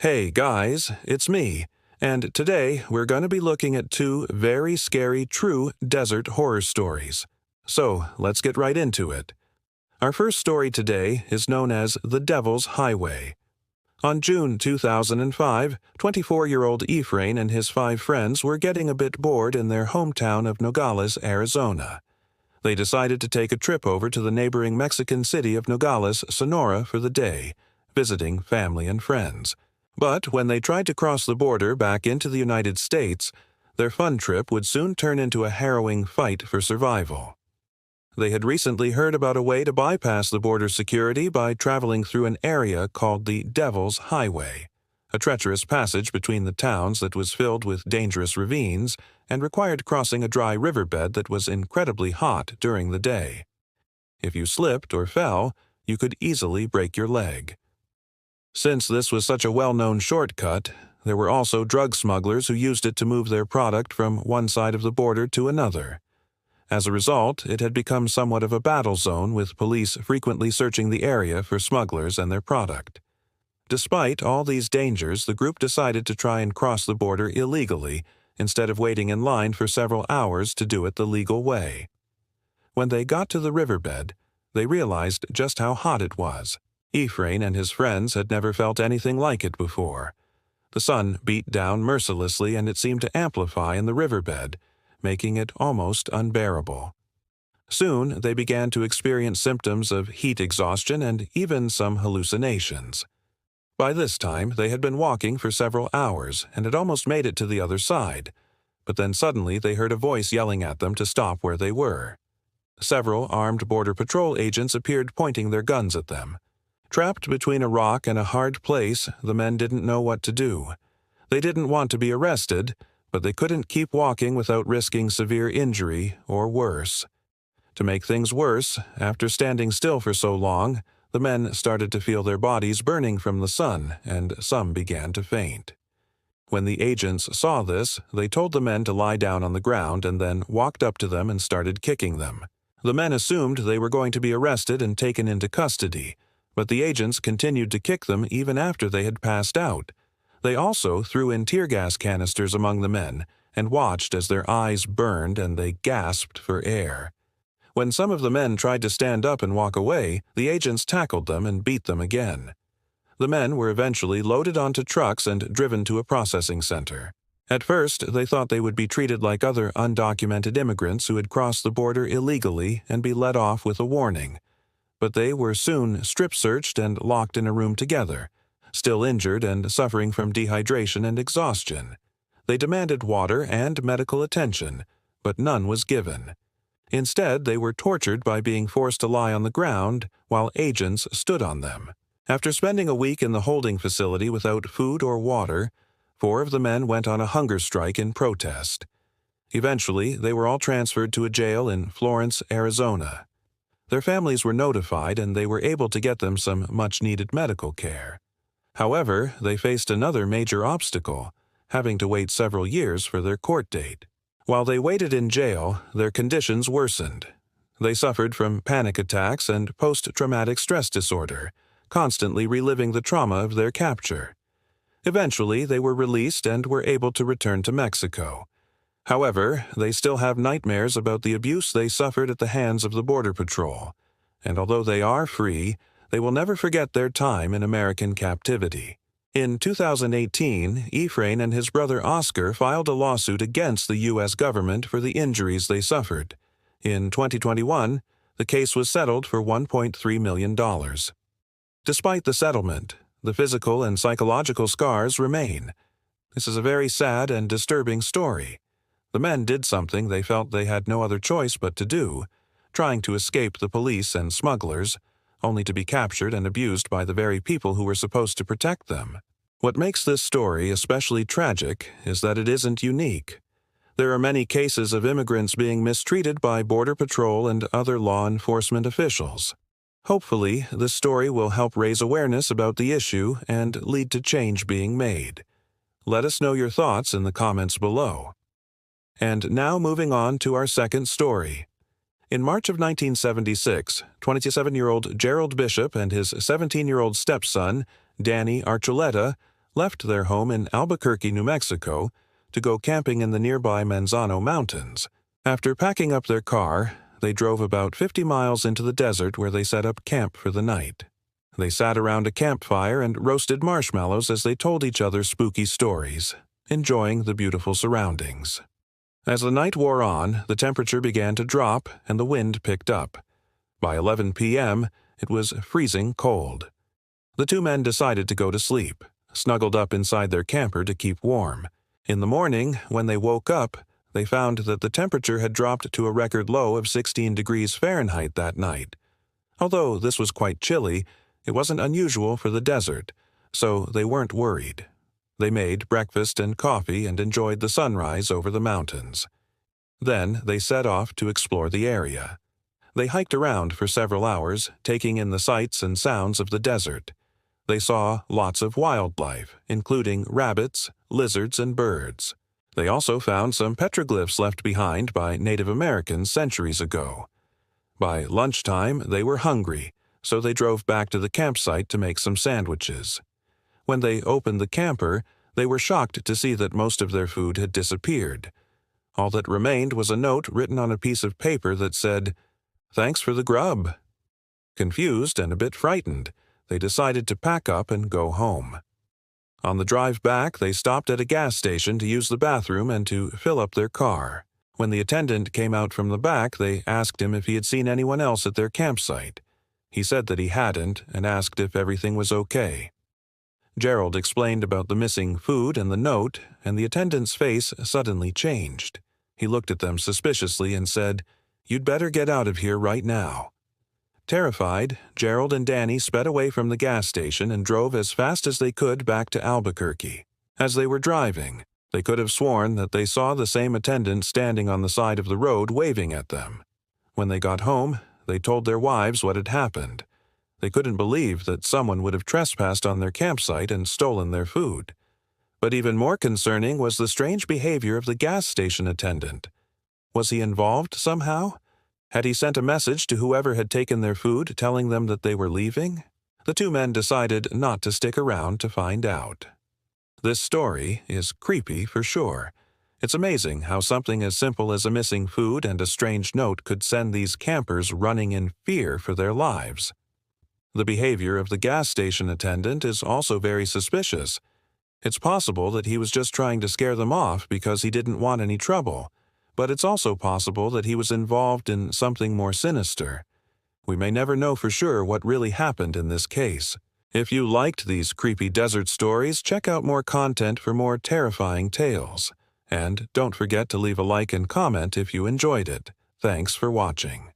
Hey guys, it's me, and today we're going to be looking at two very scary true desert horror stories. So let's get right into it. Our first story today is known as The Devil's Highway. On June 2005, 24-year-old Ephraim and his 5 friends were getting a bit bored in their hometown of Nogales, Arizona. They decided to take a trip over to the neighboring Mexican city of Nogales, Sonora for the day, visiting family and friends. But when they tried to cross the border back into the United States, their fun trip would soon turn into a harrowing fight for survival. They had recently heard about a way to bypass the border security by traveling through an area called the Devil's Highway, a treacherous passage between the towns that was filled with dangerous ravines and required crossing a dry riverbed that was incredibly hot during the day. If you slipped or fell, you could easily break your leg. Since this was such a well-known shortcut, there were also drug smugglers who used it to move their product from one side of the border to another. As a result, it had become somewhat of a battle zone, with police frequently searching the area for smugglers and their product. Despite all these dangers, the group decided to try and cross the border illegally instead of waiting in line for several hours to do it the legal way. When they got to the riverbed, they realized just how hot it was. Ephraim and his friends had never felt anything like it before. The sun beat down mercilessly, and it seemed to amplify in the riverbed, making it almost unbearable. Soon they began to experience symptoms of heat exhaustion and even some hallucinations. By this time, they had been walking for several hours and had almost made it to the other side, but then suddenly they heard a voice yelling at them to stop where they were. Several armed Border Patrol agents appeared, pointing their guns at them. Trapped between a rock and a hard place, the men didn't know what to do. They didn't want to be arrested, but they couldn't keep walking without risking severe injury or worse. To make things worse, after standing still for so long, the men started to feel their bodies burning from the sun, and some began to faint. When the agents saw this, they told the men to lie down on the ground and then walked up to them and started kicking them. The men assumed they were going to be arrested and taken into custody, but the agents continued to kick them even after they had passed out. They also threw in tear gas canisters among the men and watched as their eyes burned and they gasped for air. When some of the men tried to stand up and walk away, the agents tackled them and beat them again. The men were eventually loaded onto trucks and driven to a processing center. At first, they thought they would be treated like other undocumented immigrants who had crossed the border illegally and be let off with a warning. But they were soon strip-searched and locked in a room together, still injured and suffering from dehydration and exhaustion. They demanded water and medical attention, but none was given. Instead, they were tortured by being forced to lie on the ground while agents stood on them. After spending a week in the holding facility without food or water, 4 of the men went on a hunger strike in protest. Eventually, they were all transferred to a jail in Florence, Arizona. Their families were notified, and they were able to get them some much-needed medical care. However, they faced another major obstacle, having to wait several years for their court date. While they waited in jail, their conditions worsened. They suffered from panic attacks and post-traumatic stress disorder, constantly reliving the trauma of their capture. Eventually, they were released and were able to return to Mexico. However, they still have nightmares about the abuse they suffered at the hands of the Border Patrol, and although they are free, they will never forget their time in American captivity. In 2018, Ephraim and his brother Oscar filed a lawsuit against the U.S. government for the injuries they suffered. In 2021, the case was settled for $1.3 million. Despite the settlement, the physical and psychological scars remain. This is a very sad and disturbing story. The men did something they felt they had no other choice but to do, trying to escape the police and smugglers, only to be captured and abused by the very people who were supposed to protect them. What makes this story especially tragic is that it isn't unique. There are many cases of immigrants being mistreated by Border Patrol and other law enforcement officials. Hopefully, this story will help raise awareness about the issue and lead to change being made. Let us know your thoughts in the comments below. And now moving on to our second story. In March of 1976, 27-year-old Gerald Bishop and his 17-year-old stepson, Danny Archuleta, left their home in Albuquerque, New Mexico, to go camping in the nearby Manzano Mountains. After packing up their car, they drove about 50 miles into the desert where they set up camp for the night. They sat around a campfire and roasted marshmallows as they told each other spooky stories, enjoying the beautiful surroundings. As the night wore on, the temperature began to drop and the wind picked up. By 11 p.m., it was freezing cold. The two men decided to go to sleep, snuggled up inside their camper to keep warm. In the morning, when they woke up, they found that the temperature had dropped to a record low of 16 degrees Fahrenheit that night. Although this was quite chilly, it wasn't unusual for the desert, so they weren't worried. They made breakfast and coffee and enjoyed the sunrise over the mountains. Then they set off to explore the area. They hiked around for several hours, taking in the sights and sounds of the desert. They saw lots of wildlife, including rabbits, lizards, and birds. They also found some petroglyphs left behind by Native Americans centuries ago. By lunchtime, they were hungry, so they drove back to the campsite to make some sandwiches. When they opened the camper, they were shocked to see that most of their food had disappeared. All that remained was a note written on a piece of paper that said, "Thanks for the grub." Confused and a bit frightened, they decided to pack up and go home. On the drive back, they stopped at a gas station to use the bathroom and to fill up their car. When the attendant came out from the back, they asked him if he had seen anyone else at their campsite. He said that he hadn't and asked if everything was okay. Gerald explained about the missing food and the note, and the attendant's face suddenly changed. He looked at them suspiciously and said, "You'd better get out of here right now." Terrified, Gerald and Danny sped away from the gas station and drove as fast as they could back to Albuquerque. As they were driving, they could have sworn that they saw the same attendant standing on the side of the road waving at them. When they got home, they told their wives what had happened. They couldn't believe that someone would have trespassed on their campsite and stolen their food. But even more concerning was the strange behavior of the gas station attendant. Was he involved somehow? Had he sent a message to whoever had taken their food telling them that they were leaving? The two men decided not to stick around to find out. This story is creepy for sure. It's amazing how something as simple as a missing food and a strange note could send these campers running in fear for their lives. The behavior of the gas station attendant is also very suspicious. It's possible that he was just trying to scare them off because he didn't want any trouble, but it's also possible that he was involved in something more sinister. We may never know for sure what really happened in this case. If you liked these creepy desert stories, check out more content for more terrifying tales. And don't forget to leave a like and comment if you enjoyed it. Thanks for watching.